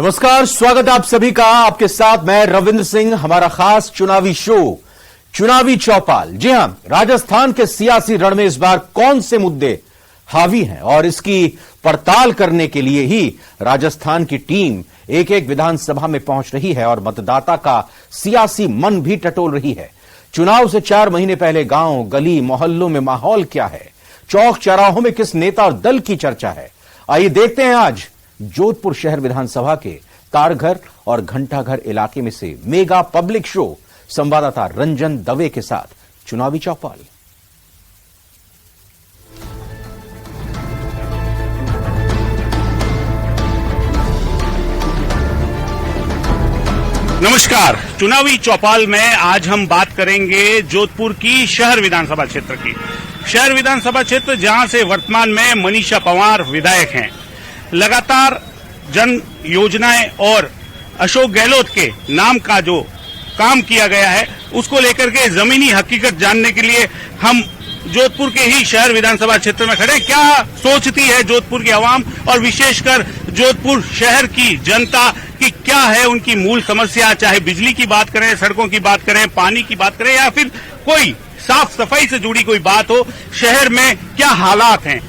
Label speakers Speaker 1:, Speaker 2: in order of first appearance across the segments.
Speaker 1: नमस्कार, स्वागत है आप सभी का। आपके साथ मैं रविंद्र सिंह। हमारा खास चुनावी शो चुनावी चौपाल। जी हां, राजस्थान के सियासी रण में इस बार कौन से मुद्दे हावी हैं और इसकी पड़ताल करने के लिए ही राजस्थान की टीम एक एक विधानसभा में पहुंच रही है और मतदाता का सियासी मन भी टटोल रही है। चुनाव से 4 महीने पहले गांव, गली, मोहल्लों में माहौल क्या है, चौक चौराहों में किस नेता और दल की चर्चा है, आइए देखते हैं आज जोधपुर शहर विधानसभा के तारघर और घंटाघर इलाके में से मेगा पब्लिक शो संवाददाता रंजन दवे के साथ चुनावी चौपाल।
Speaker 2: नमस्कार, चुनावी चौपाल में आज हम बात करेंगे जोधपुर की शहर विधानसभा क्षेत्र की। शहर विधानसभा क्षेत्र जहां से वर्तमान में मनीषा पंवार विधायक हैं। लगातार जन योजनाएं और अशोक गहलोत के नाम का जो काम किया गया है उसको लेकर के जमीनी हकीकत जानने के लिए हम जोधपुर के ही शहर विधानसभा क्षेत्र में खड़े। क्या सोचती है जोधपुर की आवाम और विशेषकर जोधपुर शहर की जनता की क्या है उनकी मूल समस्या, चाहे बिजली की बात करें, सड़कों की बात करें, पानी की बात करें या फिर कोई साफ सफाई से जुड़ी कोई बात हो, शहर में क्या हालात हैं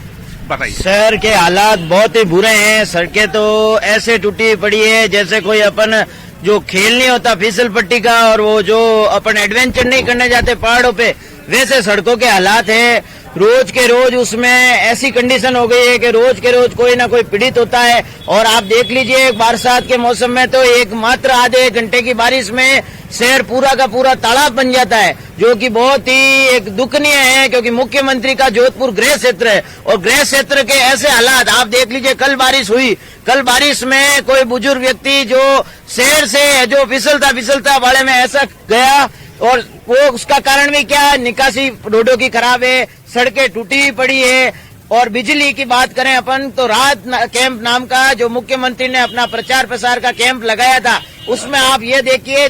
Speaker 2: बताइए।
Speaker 3: शहर के हालात बहुत ही बुरे हैं। सड़कें तो ऐसे टूटी पड़ी है जैसे कोई अपन जो खेल नहीं होता फिसल पट्टी का और वो जो अपन एडवेंचर नहीं करने जाते पहाड़ों पे, वैसे सड़कों के हालात है। रोज के रोज उसमें ऐसी कंडीशन हो गई है कि रोज के रोज कोई ना कोई पीड़ित होता है। और आप देख लीजिए बरसात के मौसम में तो एक मात्र आधे घंटे की बारिश में शहर पूरा का पूरा तालाब बन जाता है, जो कि बहुत ही एक दुखनीय है क्योंकि मुख्यमंत्री का जोधपुर गृह क्षेत्र है और गृह क्षेत्र के ऐसे हालात आप देख लीजिए। कल बारिश हुई, कल बारिश में कोई बुजुर्ग व्यक्ति जो शहर से जो फिसलता वाले में ऐसा गया और वो उसका कारण भी क्या, निकासी रोडों की खराब है, सड़कें टूटी पड़ी है। और बिजली की बात करें अपन तो राहत कैंप नाम का जो मुख्यमंत्री ने अपना प्रचार प्रसार का कैंप लगाया था, उसमें आप ये देखिए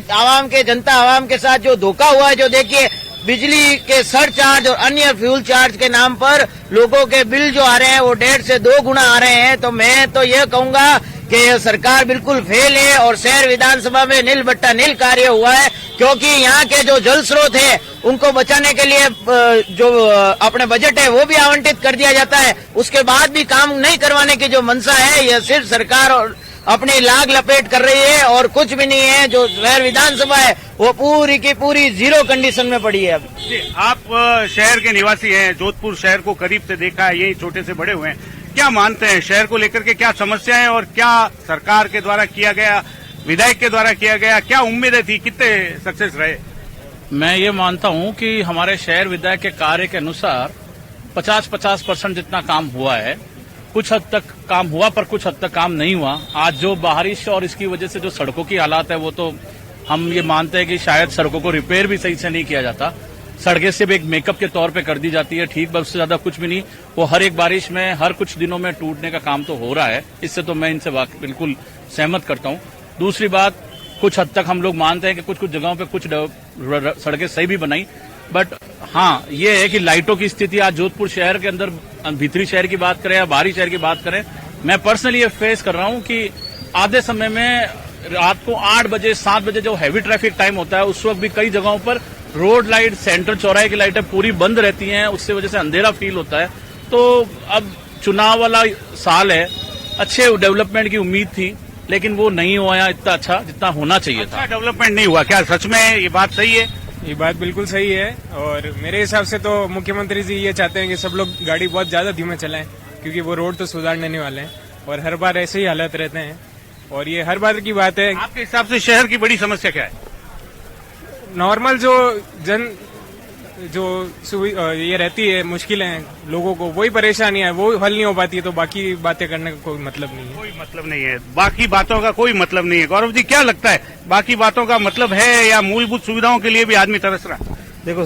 Speaker 3: जनता आवाम के साथ जो धोखा हुआ है, जो देखिए बिजली के सरचार्ज और अन्य फ्यूल चार्ज के नाम पर लोगों के बिल जो आ रहे हैं वो 1.5 से 2 गुना आ रहे हैं। तो मैं तो ये कहूंगा कि यह सरकार बिल्कुल फेल है और शहर विधानसभा में नील बट्टा नील कार्य हुआ है, क्योंकि यहाँ के जो जल स्रोत है उनको बचाने के लिए जो अपने बजट है वो भी आवंटित कर दिया जाता है, उसके बाद भी काम नहीं करवाने की जो मंशा है, यह सिर्फ सरकार और अपनी लाग लपेट कर रही है और कुछ भी नहीं है। जो शहर विधानसभा है वो पूरी की पूरी जीरो कंडीशन में पड़ी है। अभी
Speaker 2: आप शहर के निवासी हैं, जोधपुर शहर को करीब से देखा है, यही छोटे से बड़े हुए हैं, क्या मानते हैं शहर को लेकर के क्या समस्याएं और क्या सरकार के द्वारा किया गया, विधायक के द्वारा किया गया, क्या उम्मीदें थी, कितने सक्सेस रहे?
Speaker 4: मैं ये मानता हूं कि हमारे शहर विधायक के कार्य के अनुसार 50% जितना काम हुआ है। कुछ हद तक काम हुआ पर कुछ हद तक काम नहीं हुआ। आज जो बारिश और इसकी वजह से जो सड़कों की हालात है वो तो हम ये मानते हैं कि शायद सड़कों को रिपेयर भी सही से नहीं किया जाता, सड़कें सिर्फ एक मेकअप के तौर पे कर दी जाती है, ठीक, बस उससे ज्यादा कुछ भी नहीं। वो हर एक बारिश में हर कुछ दिनों में टूटने का काम तो हो रहा है, इससे तो मैं इनसे बिल्कुल सहमत करता हूँ। दूसरी बात, कुछ हद तक हम लोग मानते हैं कि कुछ जगहों पे कुछ सड़कें सही भी बनाई, बट हाँ ये है कि लाइटों की स्थिति आज जोधपुर शहर के अंदर, भीतरी शहर की बात करें या बाहरी शहर की बात करें, मैं पर्सनली ये फेस कर रहा हूँ कि आधे समय में रात को 8 बजे 7 बजे जो हैवी ट्रैफिक टाइम होता है उस वक्त भी कई जगहों पर रोड लाइट, सेंट्रल चौराहे की लाइटें पूरी बंद रहती हैं, उससे वजह से अंधेरा फील होता है। तो अब चुनाव वाला साल है, अच्छे डेवलपमेंट की उम्मीद थी लेकिन वो नहीं हुआ इतना अच्छा जितना होना चाहिए था।
Speaker 2: डेवलपमेंट नहीं हुआ, क्या सच में ये बात सही है?
Speaker 5: ये बात बिल्कुल सही है और मेरे हिसाब से तो मुख्यमंत्री जी ये चाहते हैं कि सब लोग गाड़ी बहुत ज्यादा धीमे चलाएं, क्योंकि वो रोड तो सुधारने वाले हैं और हर बार ऐसे ही हालत रहते हैं और ये हर बार की बात है।
Speaker 2: आपके हिसाब से शहर की बड़ी समस्या क्या है?
Speaker 5: नॉर्मल जो ये रहती है मुश्किलें लोगों को, वही परेशानी है, वो हल नहीं हो पाती है, तो बाकी बातें करने का कोई मतलब नहीं है।
Speaker 2: कोई मतलब नहीं है, बाकी बातों का कोई मतलब नहीं है। गौरव जी, क्या लगता है, बाकी बातों का मतलब है या मूलभूत सुविधाओं के लिए भी आदमी तरस रहा?
Speaker 6: देखो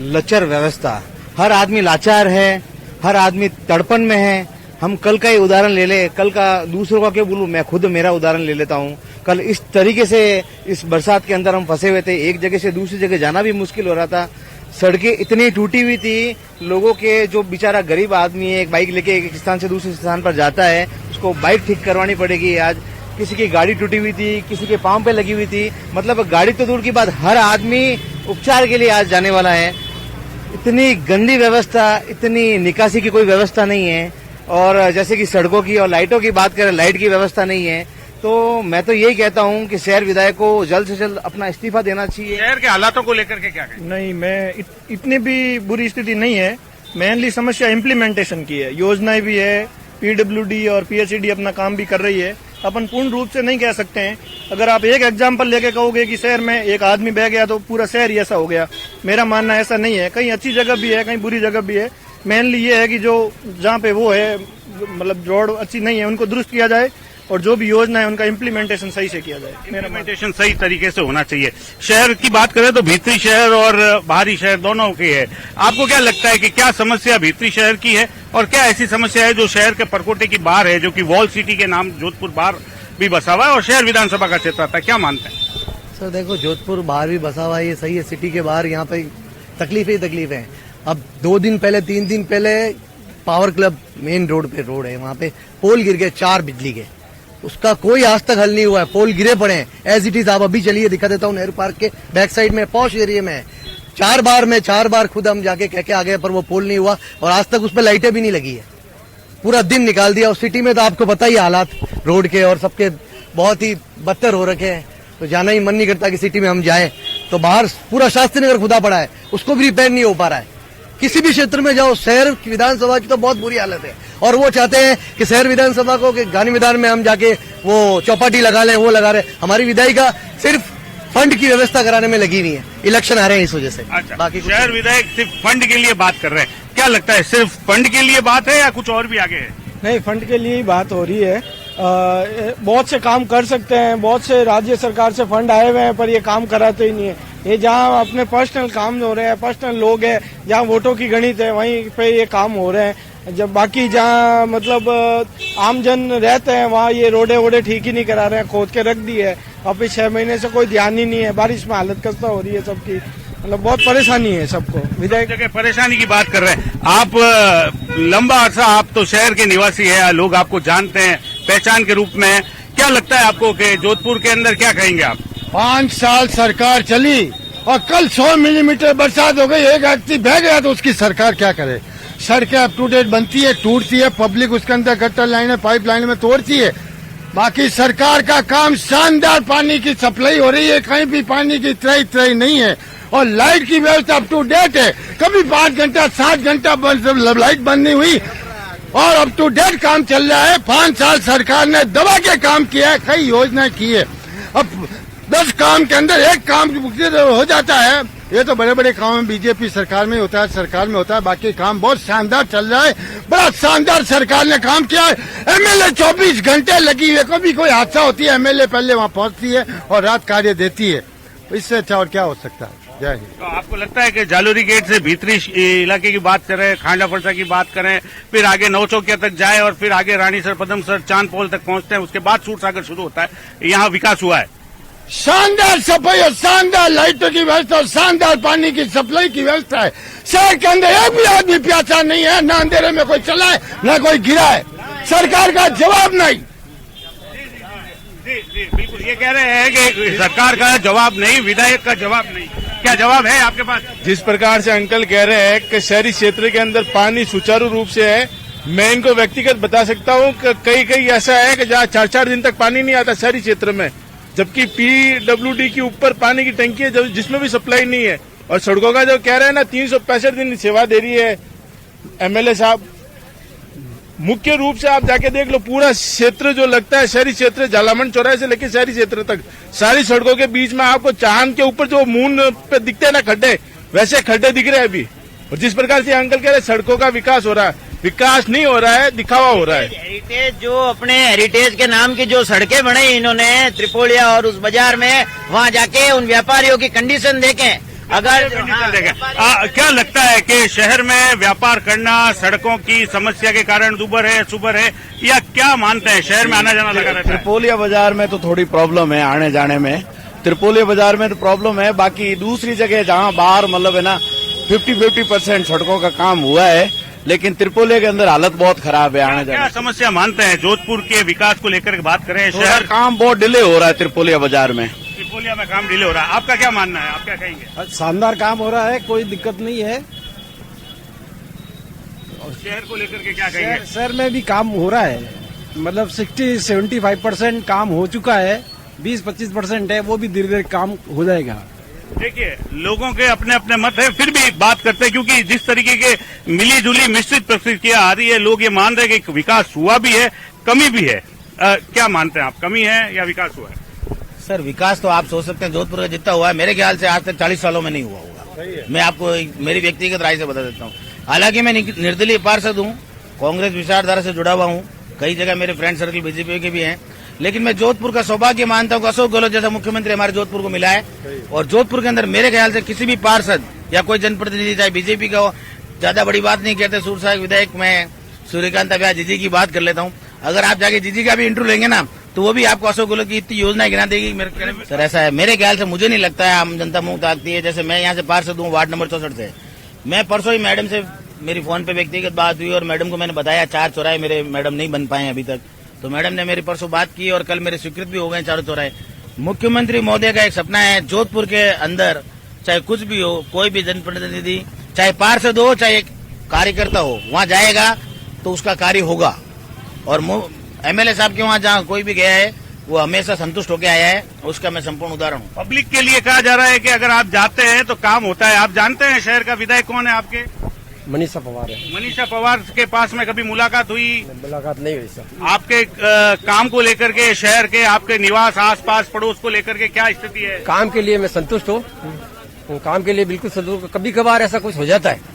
Speaker 6: लचर व्यवस्था, हर आदमी लाचार है, हर आदमी तड़पन में है। हम कल का ही उदाहरण ले ले, कल का दूसरों का क्यों बोलूं, मैं खुद मेरा उदाहरण ले लेता हूं। कल इस तरीके से इस बरसात के अंदर हम फंसे हुए थे, एक जगह से दूसरी जगह जाना भी मुश्किल हो रहा था। सड़कें इतनी टूटी हुई थी, लोगों के जो बेचारा गरीब आदमी है, एक बाइक लेके एक स्थान से दूसरे स्थान पर जाता है, उसको बाइक ठीक करवानी पड़ेगी। आज किसी की गाड़ी टूटी हुई थी, किसी के पाँव पे लगी हुई थी। मतलब गाड़ी तो दूर की बात, हर आदमी उपचार के लिए आज जाने वाला है। इतनी गंदी व्यवस्था, इतनी निकासी की कोई व्यवस्था नहीं है। और जैसे कि सड़कों की और लाइटों की बात करें, लाइट की व्यवस्था नहीं है। तो मैं तो यही कहता हूं कि शहर विधायक को जल्द से जल्द अपना इस्तीफा देना चाहिए।
Speaker 2: शहर के हालातों को लेकर के क्या कहें?
Speaker 7: नहीं, मैं इतनी भी बुरी स्थिति नहीं है। मेनली समस्या इम्प्लीमेंटेशन की है। योजनाएं भी है, पीडब्ल्यूडी और पीएचईडी अपना काम भी कर रही है। अपन पूर्ण रूप से नहीं कह सकते हैं। अगर आप एक एग्जाम्पल लेके कहोगे कि शहर में एक आदमी बह गया तो पूरा शहर ही ऐसा हो गया, मेरा मानना ऐसा नहीं है। कहीं अच्छी जगह भी है, कहीं बुरी जगह भी है। मेनली ये है कि जो जहाँ पे वो है, मतलब रोड अच्छी नहीं है, उनको दुरुस्त किया जाए और जो भी योजना है उनका इम्प्लीमेंटेशन सही से किया जाए।
Speaker 2: इम्प्लीमेंटेशन सही तरीके से होना चाहिए। शहर की बात करें तो भीतरी शहर और बाहरी शहर दोनों की है। आपको क्या लगता है कि क्या समस्या भीतरी शहर की है और क्या ऐसी समस्या है जो शहर के परकोटे की बाहर है, जो कि वॉल सिटी के नाम जोधपुर बाहर भी बसा हुआ है और शहर विधानसभा का क्षेत्र आता है? क्या मानते हैं
Speaker 8: सर? देखो, जोधपुर बाहर भी बसा हुआ है, ये सही है। सिटी के बाहर यहाँ पे तकलीफ ही तकलीफ है। अब 2 दिन पहले 3 दिन पहले पावर क्लब मेन रोड पे रोड है, वहाँ पे पोल गिर गए 4 बिजली के। उसका कोई आज तक हल नहीं हुआ है। पोल गिरे पड़े हैं एज इट इज। आप अभी चलिए, दिखा देता हूँ। नेहरू पार्क के बैक साइड में पॉश एरिया में 4 बार खुद हम जाके कह के आ गए, पर वो पोल नहीं हुआ और आज तक उस पर लाइटें भी नहीं लगी है। पूरा दिन निकाल दिया। उस सिटी में तो आपको पता ही हालात रोड के और सबके बहुत ही बदतर हो रखे हैं। तो जाना ही मन नहीं करता कि सिटी में हम जाएं। तो बाहर पूरा शास्त्री नगर खुदा पड़ा है, उसको भी रिपेयर नहीं हो पा रहा है। किसी भी क्षेत्र में जाओ, शहर विधानसभा की तो बहुत बुरी हालत है। और वो चाहते हैं कि शहर विधानसभा को कि गांधी मैदान में हम जाके वो चौपाटी लगा लें, वो लगा रहे। हमारी विधायिका सिर्फ फंड की व्यवस्था कराने में लगी हुई है। इलेक्शन आ रहे हैं इस वजह से।
Speaker 2: अच्छा,
Speaker 8: बाकी
Speaker 2: शहर विधायक सिर्फ फंड के लिए बात कर रहे हैं। क्या लगता है, सिर्फ फंड के लिए बात है या कुछ और भी आगे है?
Speaker 7: नहीं, फंड के लिए ही बात हो रही है। बहुत से काम कर सकते हैं, बहुत से राज्य सरकार से फंड आए हुए हैं, पर ये काम कराते ही नहीं है। ये जहाँ अपने पर्सनल काम हो रहे हैं, पर्सनल लोग हैं, जहाँ वोटों की गणित है, वहीं पे ये काम हो रहे हैं। जब बाकी जहाँ मतलब आमजन रहते हैं, वहाँ ये रोडे वोडे ठीक ही नहीं करा रहे हैं, खोद के रख दी है। अभी 6 महीने से कोई ध्यान ही नहीं है। बारिश में हालत खस्ता हो रही है सबकी, मतलब बहुत परेशानी है सबको। विधायक
Speaker 2: जगह परेशानी की बात कर रहे हैं आप। लंबा अर्सा आप तो शहर के निवासी है, लोग आपको जानते हैं पहचान के रूप में। क्या लगता है आपको कि जोधपुर के अंदर क्या कहेंगे आप?
Speaker 9: 5 साल सरकार चली और कल 100 मिलीमीटर बरसात हो गई, एक व्यक्ति बह गया तो उसकी सरकार क्या करे? सड़कें अप टू डेट बनती है, टूटती है, पब्लिक उसके अंदर गटर लाइनें पाइप लाइन में तोड़ती है। बाकी सरकार का काम शानदार, पानी की सप्लाई हो रही है, कहीं भी पानी की त्राई नहीं है। और लाइट की व्यवस्था अप टू डेट है। कभी 5 घंटा 7 घंटा लाइट बंद नहीं हुई और अप टू डेट काम चल रहा है। 5 साल सरकार ने दबा के काम किया है, कई योजनाएं की है। अब 10 काम के अंदर एक काम हो जाता है। ये तो बड़े बड़े काम बीजेपी सरकार में होता है, सरकार में होता है। बाकी काम बहुत शानदार चल रहा है, बड़ा शानदार सरकार ने काम किया है। एमएलए 24 घंटे लगी हुई है, कभी कोई हादसा होती है एमएलए पहले वहाँ पहुंचती है और रात कार्य देती है। इससे अच्छा और क्या हो सकता है? जय हिंद।
Speaker 2: तो आपको लगता है कि जालोरी गेट से भीतरी इलाके की बात करें, खांडा फरसा की बात करें, फिर आगे नौचौकिया तक जाए और फिर आगे रानीसर, पदमसर, चांदपोल तक पहुंचते हैं, उसके बाद सूरसागर शुरू होता है, यहाँ विकास हुआ है?
Speaker 9: शानदार सफाई और शानदार लाइटों की व्यवस्था और शानदार पानी की सप्लाई की व्यवस्था है। शहर के अंदर एक भी आदमी प्यासा नहीं है, ना अंधेरे में कोई चला है, ना कोई गिरा है। सरकार का जवाब नहीं।
Speaker 2: जी, बिल्कुल ये कह रहे हैं कि सरकार का जवाब नहीं, विधायक का जवाब नहीं। क्या जवाब है आपके पास?
Speaker 10: जिस प्रकार से अंकल कह रहे हैं कि शहरी क्षेत्र के अंदर पानी सुचारू रूप से है, मैं इनको व्यक्तिगत बता सकता हूं कि कई ऐसा है कि जहां 4-4 दिन तक पानी नहीं आता शहरी क्षेत्र में, जबकि पीडब्ल्यूडी के ऊपर पानी की टंकी है जिसमें भी सप्लाई नहीं है। और सड़कों का जो कह रहे हैं ना 365 दिन सेवा दे रही है एमएलए साहब। मुख्य रूप से आप जाके देख लो, पूरा क्षेत्र जो लगता है शहरी क्षेत्र, जालामन चौराहे से लेकर शहरी क्षेत्र तक, सारी सड़कों के बीच में आपको चांद के ऊपर जो मून पे दिखते हैं ना खड्डे, वैसे खड्डे दिख रहे हैं अभी। और जिस प्रकार से अंकल कह रहे हैं सड़कों का विकास हो रहा है, विकास नहीं हो रहा है, दिखावा हो रहा है।
Speaker 3: हेरिटेज जो अपने हेरिटेज के नाम की जो सड़कें बनाई इन्होंने त्रिपोलिया और उस बाजार में, वहाँ जाके उन व्यापारियों की कंडीशन देखें। अगर
Speaker 2: क्या लगता है कि शहर में व्यापार करना सड़कों की समस्या के कारण दुबर है, सुबर है, या क्या मानते हैं? शहर में आना जाना लगा रहता है।
Speaker 11: त्रिपोलिया बाजार में तो थोड़ी प्रॉब्लम है आने जाने में, त्रिपोलिया बाजार में तो प्रॉब्लम है। बाकी दूसरी जगह जहाँ बाहर मतलब है ना 50-50% सड़कों का काम हुआ है, लेकिन त्रिपोलिया के अंदर हालत बहुत खराब है आने
Speaker 2: क्या
Speaker 11: जाने।
Speaker 2: समस्या मानते हैं जोधपुर के विकास को लेकर के बात करें? शहर
Speaker 11: काम बहुत डिले हो रहा है त्रिपोलिया बाजार में।
Speaker 2: त्रिपोलिया में काम डिले हो रहा है, आपका क्या मानना है, आप क्या कहेंगे?
Speaker 12: शानदार काम हो रहा है, कोई दिक्कत नहीं है।
Speaker 2: और शहर को लेकर के क्या कहेंगे?
Speaker 12: शहर में भी काम हो रहा है, मतलब 60-75% काम हो चुका है, 20-25% है, वो भी धीरे धीरे काम हो जाएगा।
Speaker 2: देखिए, लोगों के अपने अपने मत है, फिर भी बात करते हैं, क्योंकि जिस तरीके के मिली जुली मिश्रित प्रतिक्रिया आ रही है, लोग ये मान रहे हैं कि विकास हुआ भी है, कमी भी है। क्या मानते हैं आप, कमी है या विकास हुआ है?
Speaker 3: सर विकास तो आप सोच सकते हैं जोधपुर का जितना हुआ है, मेरे ख्याल से आज तक 40 सालों में नहीं हुआ होगा। मैं आपको मेरी व्यक्तिगत राय से बता देता हूँ। हालांकि मैं निर्दलीय पार्षद हूँ, कांग्रेस विचारधारा से जुड़ा हुआ हूँ, कई जगह मेरे फ्रेंड सर्कल बीजेपी के भी हैं, लेकिन मैं जोधपुर का सौभाग्य मानता हूँ कि अशोक गहलोत जैसा मुख्यमंत्री हमारे जोधपुर को मिला है। और जोधपुर के अंदर मेरे ख्याल से किसी भी पार्षद या कोई जनप्रतिनिधि चाहे बीजेपी का हो, ज्यादा बड़ी बात नहीं कहते। सूरसागर विधायक मैं सूर्यकांत अभिया जीजी की बात कर लेता हूँ, अगर आप जाके जीजी का भी इंटरव्यू लेंगे ना, तो वो भी आपको अशोक गहलोत की इतनी योजना गिना देगी। सर ऐसा है, मेरे ख्याल से मुझे नहीं लगता है आम जनता मुंह ताकती है। जैसे मैं यहाँ से पार्षद हूँ वार्ड नंबर 64 से, मैं परसों ही मैडम से मेरी फोन पे व्यक्तिगत बात हुई और मैडम को मैंने बताया 4 चौराहे मेरे मैडम नहीं बन पाए अभी तक, तो मैडम ने मेरी परसों बात की और कल मेरे स्वीकृत भी हो गए 4 चौराहे। मुख्यमंत्री महोदय का एक सपना है जोधपुर के अंदर चाहे कुछ भी हो, कोई भी जनप्रतिनिधि चाहे पार्षद हो चाहे कार्यकर्ता हो, वहाँ जाएगा तो उसका कार्य होगा। और एमएलए साहब के वहाँ जहाँ कोई भी गया है वो हमेशा संतुष्ट होकर आया है, उसका मैं संपूर्ण उदाहरण हूँ।
Speaker 2: पब्लिक के लिए कहा जा रहा है कि अगर आप जाते हैं तो काम होता है। आप जानते हैं शहर का विधायक कौन है आपके?
Speaker 12: मनीषा पवार है।
Speaker 2: मनीषा पवार के पास में कभी मुलाकात हुई?
Speaker 12: मुलाकात नहीं हुई सर।
Speaker 2: आपके काम को लेकर के, शहर के आपके निवास आसपास पड़ोस को लेकर के क्या स्थिति है?
Speaker 12: काम के लिए मैं संतुष्ट हूँ, काम के लिए बिल्कुल संतुष्ट। कभी कभार ऐसा कुछ हो जाता है,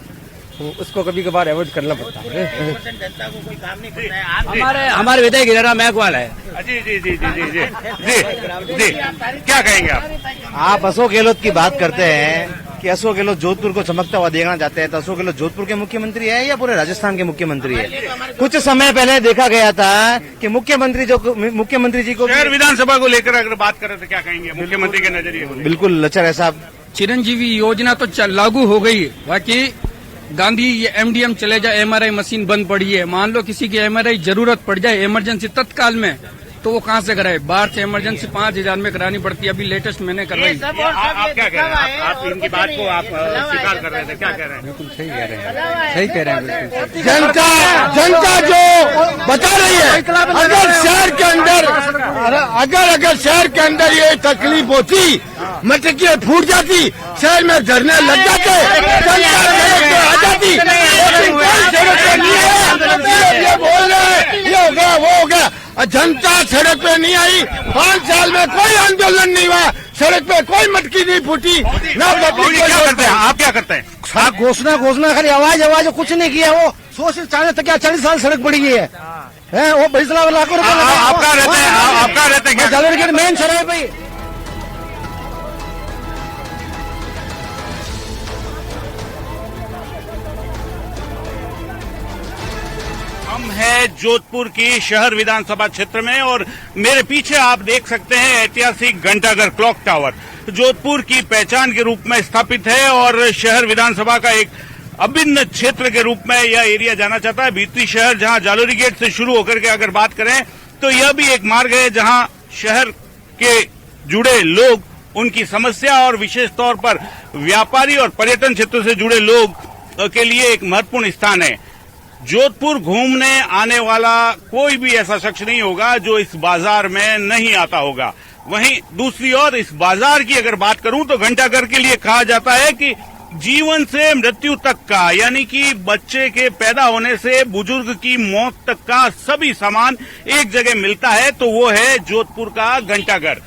Speaker 12: उसको कभी कभार अवॉइड करना पड़ता है।
Speaker 3: जनता को कोई काम नहीं करना है।
Speaker 12: हमारे विधायक इधर मैकवाल है।
Speaker 2: जी जी जी जी जी जी जी क्या कहेंगे आप?
Speaker 6: आप अशोक गहलोत की बात करते हैं कि अशोक गहलोत जोधपुर को चमकता हुआ देखना चाहते हैं, तो अशोक गहलोत जोधपुर के मुख्यमंत्री है या पूरे राजस्थान के मुख्यमंत्री है? कुछ समय पहले देखा गया था कि मुख्यमंत्री जी को
Speaker 2: शहर विधानसभा को लेकर अगर बात करें तो क्या कहेंगे मुख्यमंत्री के नजरिए को?
Speaker 6: बिल्कुल लचर है साहब।
Speaker 13: चिरंजीवी योजना तो लागू हो गई, बाकी गांधी ये एमडीएम चले जाए, एमआरआई मशीन बंद पड़ी है। मान लो किसी की एमआरआई जरूरत पड़ जाए इमरजेंसी तत्काल में, तो वो कहाँ से कराए? बाहर से इमरजेंसी 5,000 में करानी पड़ती है। अभी लेटेस्ट मैंने करवाई।
Speaker 2: आप क्या कह रहे हैं? आप इनकी बात को आप स्वीकार कर रहे थे, क्या कह रहे हैं?
Speaker 12: बिल्कुल सही कह रहे हैं, सही कह रहे हैं।
Speaker 9: जनता जो बता रही है, अगर शहर के अंदर ये तकलीफ होती, मटकियाँ फूट जाती, शहर में धरने लग जाते, जनता आ जाती, लेकिन कोई जरूरत नहीं है। ये बोल रहे हैं ये हो गया वो हो गया, जनता सड़क पे नहीं आई। 5 साल में कोई आंदोलन नहीं हुआ, सड़क पे कोई मटकी नहीं फूटी ना।
Speaker 2: क्या करते हैं आप? क्या करते हैं?
Speaker 12: घोषणा खाली आवाज कुछ नहीं किया। वो 100 से 40 साल सड़क पड़ी गई है। वो 20 लाखों रुपए
Speaker 2: आपका रहते हैं, आपका रहते हैं क्या?
Speaker 12: मेन सड़क भाई।
Speaker 2: हम है जोधपुर की शहर विधानसभा क्षेत्र में और मेरे पीछे आप देख सकते हैं ऐतिहासिक घंटाघर क्लॉक टावर जोधपुर की पहचान के रूप में स्थापित है और शहर विधानसभा का एक अभिन्न क्षेत्र के रूप में यह एरिया जाना चाहता है। भीतरी शहर जहां जालोरी गेट से शुरू होकर के अगर बात करें तो यह भी एक मार्ग है जहां शहर के जुड़े लोग, उनकी समस्या और विशेष तौर पर व्यापारी और पर्यटन क्षेत्र से जुड़े लोग के लिए एक महत्वपूर्ण स्थान है। जोधपुर घूमने आने वाला कोई भी ऐसा शख्स नहीं होगा जो इस बाजार में नहीं आता होगा। वहीं दूसरी ओर इस बाजार की अगर बात करूं तो घंटाघर के लिए कहा जाता है कि जीवन से मृत्यु तक का, यानी कि बच्चे के पैदा होने से बुजुर्ग की मौत तक का सभी सामान एक जगह मिलता है, तो वो है जोधपुर का घंटाघर।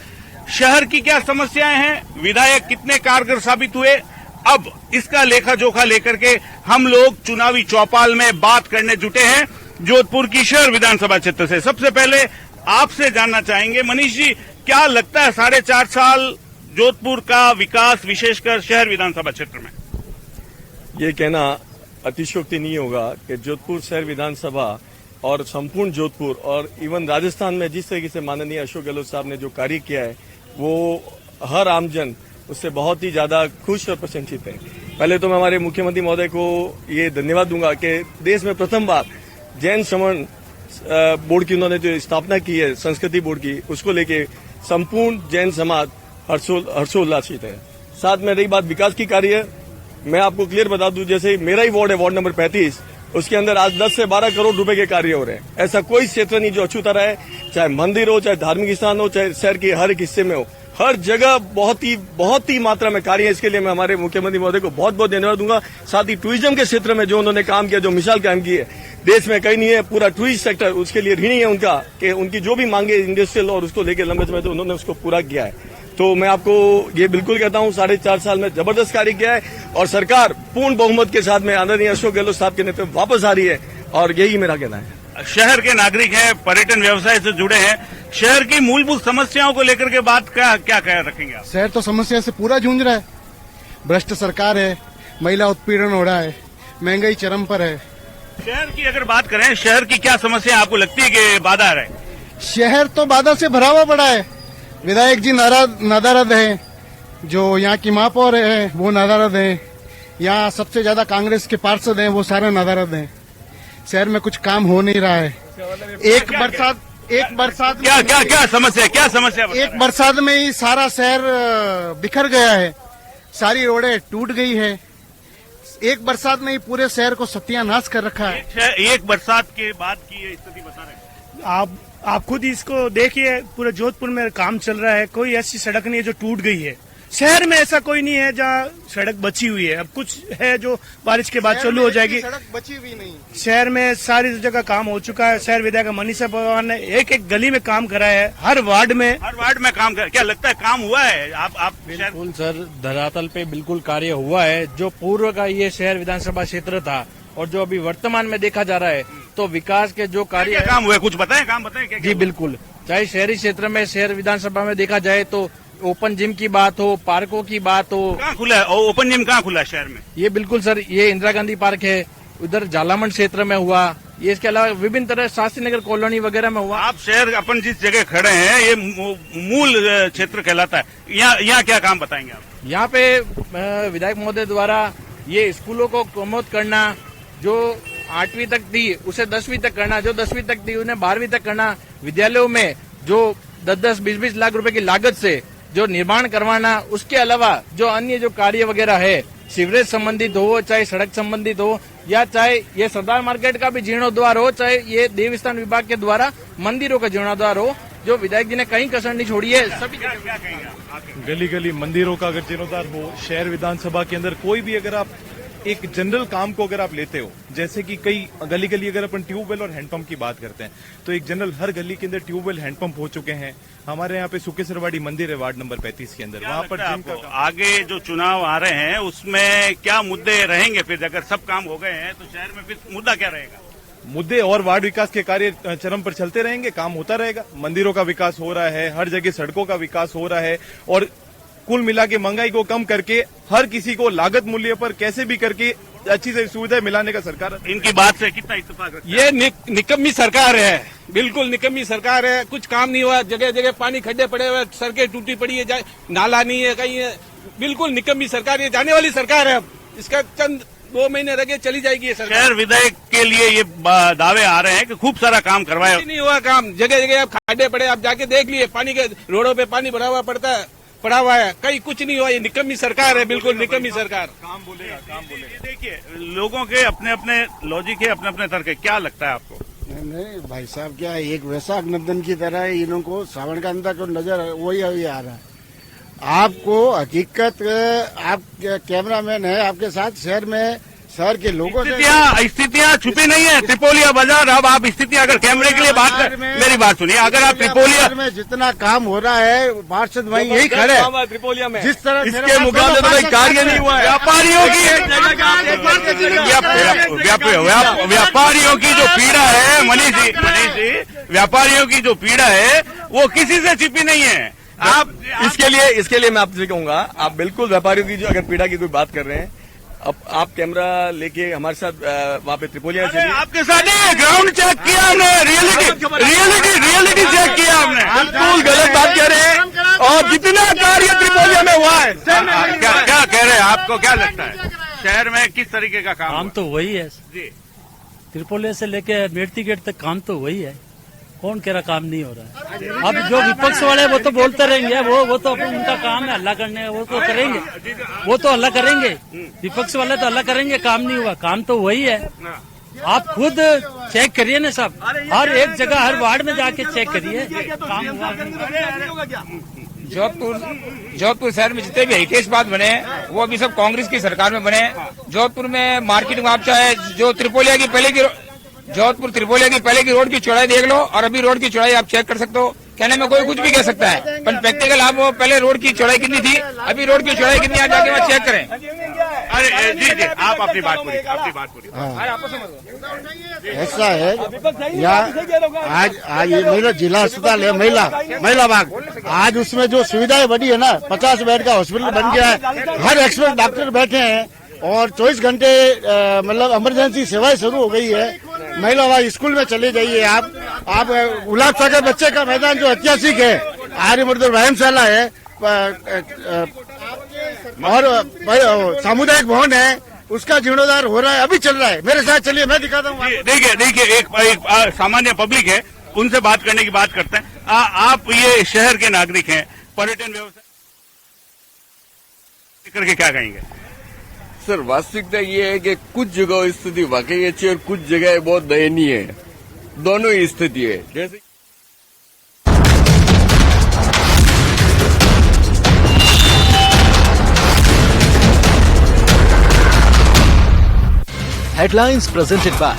Speaker 2: शहर की क्या समस्याएं हैं, विधायक कितने कारगर साबित हुए, अब इसका लेखा जोखा लेकर के हम लोग चुनावी चौपाल में बात करने जुटे हैं जोधपुर की शहर विधानसभा क्षेत्र से। सबसे पहले आपसे जानना चाहेंगे मनीष जी, क्या लगता है 4.5 साल जोधपुर का विकास विशेषकर शहर विधानसभा क्षेत्र में?
Speaker 14: ये कहना अतिशयोक्ति नहीं होगा कि जोधपुर शहर विधानसभा और संपूर्ण जोधपुर और इवन राजस्थान में जिस तरीके से माननीय अशोक गहलोत साहब ने जो कार्य किया है वो हर आमजन उससे बहुत ही ज्यादा खुश और प्रशंसित है। पहले तो मैं हमारे मुख्यमंत्री महोदय को ये धन्यवाद दूंगा कि देश में प्रथम बार जैन श्रवण बोर्ड की उन्होंने जो स्थापना की है, संस्कृति बोर्ड की, उसको लेके संपूर्ण जैन समाज हर्षोल्लासित है। साथ में रही बात विकास की कार्य, मैं आपको क्लियर बता दूं, जैसे मेरा ही वार्ड है, वार्ड नंबर 35, उसके अंदर आज 10 से 12 करोड़ रुपए के कार्य हो रहे हैं। ऐसा कोई क्षेत्र नहीं जो अछूता रहा है, चाहे मंदिर हो, चाहे धार्मिक स्थान हो, चाहे शहर के हर एक हिस्से में हो, हर जगह बहुत ही मात्रा में कार्य है। इसके लिए मैं हमारे मुख्यमंत्री महोदय को बहुत बहुत धन्यवाद दूंगा। साथ ही टूरिज्म के क्षेत्र में जो उन्होंने काम किया, जो मिसाल कायम की है, देश में कहीं नहीं है। पूरा टूरिस्ट सेक्टर उसके लिए ऋणी है उनका, कि उनकी जो भी मांगे इंडस्ट्रियल और उसको लेकर लंबे समय से उन्होंने उसको पूरा किया है। तो मैं आपको ये बिल्कुल कहता हूँ, 4.5 साल में जबरदस्त कार्य किया है और सरकार पूर्ण बहुमत के साथ में आदरणीय अशोक गहलोत साहब के नेतृत्व वापस आ रही है, और यही मेरा कहना है।
Speaker 2: शहर के नागरिक हैं, पर्यटन व्यवसाय से जुड़े हैं, शहर की मूलभूत समस्याओं को लेकर के बात क्या कह रखेंगे आप?
Speaker 9: शहर तो समस्या से पूरा जूझ रहा है। भ्रष्ट सरकार है, महिला उत्पीड़न हो रहा है, महंगाई चरम पर है।
Speaker 2: शहर की अगर बात करें, शहर की क्या समस्या आपको लगती है कि बाधा आ रहा है?
Speaker 9: शहर तो बाधा से भरा हुआ पड़ा है। विधायक जी नादारद है, जो यहाँ की महापौर है वो नादारद है, यहाँ सबसे ज्यादा कांग्रेस के पार्षद हैं वो सारे नादारद हैं। शहर में कुछ काम हो नहीं रहा है। एक बरसात
Speaker 2: क्या समस्या
Speaker 9: एक बरसात में ही सारा शहर बिखर गया है, सारी रोडें टूट गई है। एक बरसात में ही पूरे शहर को सत्यानाश कर रखा है।
Speaker 2: एक बरसात के बाद की ये स्थिति बता रहे हैं
Speaker 7: आप खुद इसको देखिए, पूरे जोधपुर में काम चल रहा है, कोई ऐसी सड़क नहीं है जो टूट गई है। शहर में ऐसा कोई नहीं है जहाँ सड़क बची हुई है। अब कुछ है जो बारिश के बाद चालू हो जाएगी।
Speaker 9: सड़क बची हुई नहीं,
Speaker 7: शहर में सारी जगह काम हो चुका है। शहर विधायक मनीषा पवार ने एक एक गली में काम करा है, हर वार्ड में
Speaker 2: काम करा। क्या लगता है काम हुआ है? आप
Speaker 12: बिल्कुल सर, धरातल पे बिल्कुल कार्य हुआ है। जो पूर्व का ये शहर विधानसभा क्षेत्र था और जो अभी वर्तमान में देखा जा रहा है, तो विकास के जो कार्य
Speaker 2: काम हुए, कुछ बताएं, काम बताएं क्या?
Speaker 12: जी बिल्कुल, चाहे शहरी क्षेत्र में, शहर विधानसभा में देखा जाए तो ओपन जिम की बात हो, पार्कों की बात हो।
Speaker 2: कहाँ खुला है ओपन जिम? कहाँ खुला है शहर में?
Speaker 12: ये बिल्कुल सर, ये इंदिरा गांधी पार्क है, उधर जालामन क्षेत्र में हुआ। ये इसके अलावा विभिन्न तरह शास्त्री नगर कॉलोनी वगैरह में हुआ।
Speaker 2: आप शहर अपन जिस जगह खड़े हैं, ये मूल क्षेत्र कहलाता है। यहाँ क्या काम बताएंगे आप?
Speaker 12: यहाँ पे विधायक महोदय द्वारा ये स्कूलों को प्रमोट करना, जो 8वीं तक थी उसे 10वीं तक करना, जो 10वीं तक थी उन्हें 12वीं तक करना, विद्यालयों में जो 10-10, 20-20 लाख रुपए की लागत से जो निर्माण करवाना, उसके अलावा जो अन्य जो कार्य वगैरह है, सीवरेज संबंधित हो, चाहे सड़क संबंधित हो, या चाहे ये सरदार मार्केट का भी जीर्णोद्वार हो, चाहे ये देवस्थान विभाग के द्वारा मंदिरों का जीर्णोद्वार हो, जो विधायक जी ने कहीं कसर नहीं छोड़ी है। सभी
Speaker 15: गली गली मंदिरों का अगर जीर्णोद्वार हो, शहर विधानसभा के अंदर कोई भी अगर आप एक जनरल काम को अगर आप लेते हो, जैसे कि कई गली गली अगर अपन ट्यूबवेल और हैंडपंप की बात करते हैं, तो एक जनरल हर गली के अंदर ट्यूबवेल हैंडपंप हो चुके हैं। हमारे यहाँ पे सुकेसरवाड़ी मंदिर है वार्ड नंबर 35 के अंदर, वहाँ पर जिम का
Speaker 2: आगे जो चुनाव आ रहे हैं उसमें क्या मुद्दे रहेंगे? फिर अगर सब काम हो गए हैं तो शहर में फिर मुद्दा क्या रहेगा?
Speaker 15: मुद्दे और वार्ड विकास के कार्य चरम पर चलते रहेंगे, काम होता रहेगा। मंदिरों का विकास हो रहा है, हर जगह सड़कों का विकास हो रहा है, और कुल मिला के महंगाई को कम करके हर किसी को लागत मूल्य पर कैसे भी करके अच्छी से सुविधाएं मिलाने का सरकार।
Speaker 2: इनकी बात से कितना इत्तेफाक रखता है?
Speaker 16: ये निकम्मी सरकार है, बिल्कुल निकम्मी सरकार है। कुछ काम नहीं हुआ, जगह जगह पानी खड्डे पड़े हुए, सड़कें टूटी पड़ी है, नाला नहीं है कहीं है। बिल्कुल निकम्मी सरकार, ये जाने वाली सरकार है। इसका चंद 2 महीने रह गए, चली जाएगी ये सरकार।
Speaker 2: शहर विधायक के लिए ये दावे आ रहे हैं कि खूब सारा काम करवाया,
Speaker 16: नहीं हुआ काम। जगह जगह आप खड्डे पड़े, आप जाके देख लिए, पानी के रोडों पे पानी भरा हुआ है, कहीं कुछ नहीं हुआ। ये निकम्मी सरकार है, बिल्कुल निकम्मी सरकार।
Speaker 15: काम बोलेगा, काम बोलेगा।
Speaker 2: देखिए, लोगों के अपने अपने लॉजिक है, अपने अपने तर्क है। क्या लगता है आपको?
Speaker 9: नहीं भाई साहब, क्या एक वैसा नंदन की तरह है, इन को सावन का अंदर को नजर वही आ रहा है। आपको हकीकत, आप कैमरामैन है आपके साथ, शहर के लोगों से
Speaker 2: स्थितियाँ छुपी नहीं है। त्रिपोलिया बाजार, अब आप स्थितियाँ अगर कैमरे के लिए बात कर, मेरी बात सुनिए, अगर आप त्रिपोलिया
Speaker 9: में जितना काम हो रहा है, पार्षद वहीं यही खड़े हैं
Speaker 14: त्रिपोलिया में,
Speaker 9: जिस तरह
Speaker 14: इसके मुकाबले तो भाई कार्य नहीं हुआ है।
Speaker 2: व्यापारियों की जो पीड़ा है, मनीष जी, व्यापारियों की जो पीड़ा है वो किसी से छिपी नहीं है।
Speaker 14: आप इसके लिए मैं आपसे कहूंगा, आप बिल्कुल व्यापारियों की जो अगर पीड़ा की कोई बात कर रहे हैं, अब आप कैमरा लेके हमारे साथ वहाँ पे त्रिपोलिया चलिए।
Speaker 2: आपके साथ ग्राउंड चेक किया हमने, रियलिटी चेक किया हमने।
Speaker 14: बिल्कुल गलत बात कह रहे हैं, और जितना कार्य त्रिपोलिया में हुआ है।
Speaker 2: क्या कह रहे हैं? आपको क्या लगता है? शहर में किस तरीके का काम
Speaker 17: तो वही है
Speaker 2: जी।
Speaker 17: त्रिपोलिया से लेके मेरती गेट तक काम तो वही है। कौन कह रहा काम नहीं हो रहा है? अब जो विपक्ष वाले वो तो बोलते रहेंगे, वो तो उनका काम है हल्ला करने, वो तो करेंगे, वो तो हल्ला करेंगे। विपक्ष वाले तो हल्ला करेंगे काम नहीं हुआ, काम तो वही है। आप खुद चेक करिए ना सब, हर एक जगह हर वार्ड में जाके चेक करिए काम हुआ।
Speaker 18: जोधपुर शहर में जितने भी हेरिटेज पार्क बने वो अभी सब कांग्रेस की सरकार में बने। जोधपुर में मार्केट में आप चाहे जो त्रिपोलिया की पहले की रोड की चौड़ाई देख लो और अभी रोड की चौड़ाई आप चेक कर सकते हो। कहने में कोई कुछ भी कह सकता है, पर प्रैक्टिकल आप वो पहले रोड की चौड़ाई कितनी थी, अभी रोड की चौड़ाई कितनी, आप जाके वहाँ चेक करें।
Speaker 2: अरे जी आप अपनी बात पूरी।
Speaker 9: ऐसा है यहाँ आज मेरा जिला अस्पताल है महिला बाग, आज उसमें जो सुविधाएं बढ़ी है ना, 50 बेड का हॉस्पिटल बन गया है, हर एक्सपर्ट डॉक्टर बैठे हैं और 24 घंटे मतलब इमरजेंसी सेवाएं शुरू हो गई है। महिला बाग स्कूल में चले जाइए आप गुलाब सागर बच्चे का मैदान जो ऐतिहासिक है, आर्य मजदूर व्यायामशाला है और सामुदायिक भवन है, उसका जीर्णोद्धार हो रहा है, अभी चल रहा है। मेरे साथ चलिए, मैं दिखाता हूँ।
Speaker 2: देखिए एक सामान्य पब्लिक है, उनसे बात करने की बात करते हैं। आप ये शहर के नागरिक हैं, पर्यटन व्यवसाय करके क्या कहेंगे?
Speaker 19: सर वास्तविकता ये है कि कुछ जगह स्थिति वाकई अच्छी है और कुछ जगह बहुत दयनीय है, दोनों ही स्थिति है। जैसे
Speaker 20: हेडलाइंस प्रेजेंटेड बाय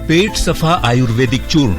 Speaker 21: पेट सफा आयुर्वेदिक चूर्ण।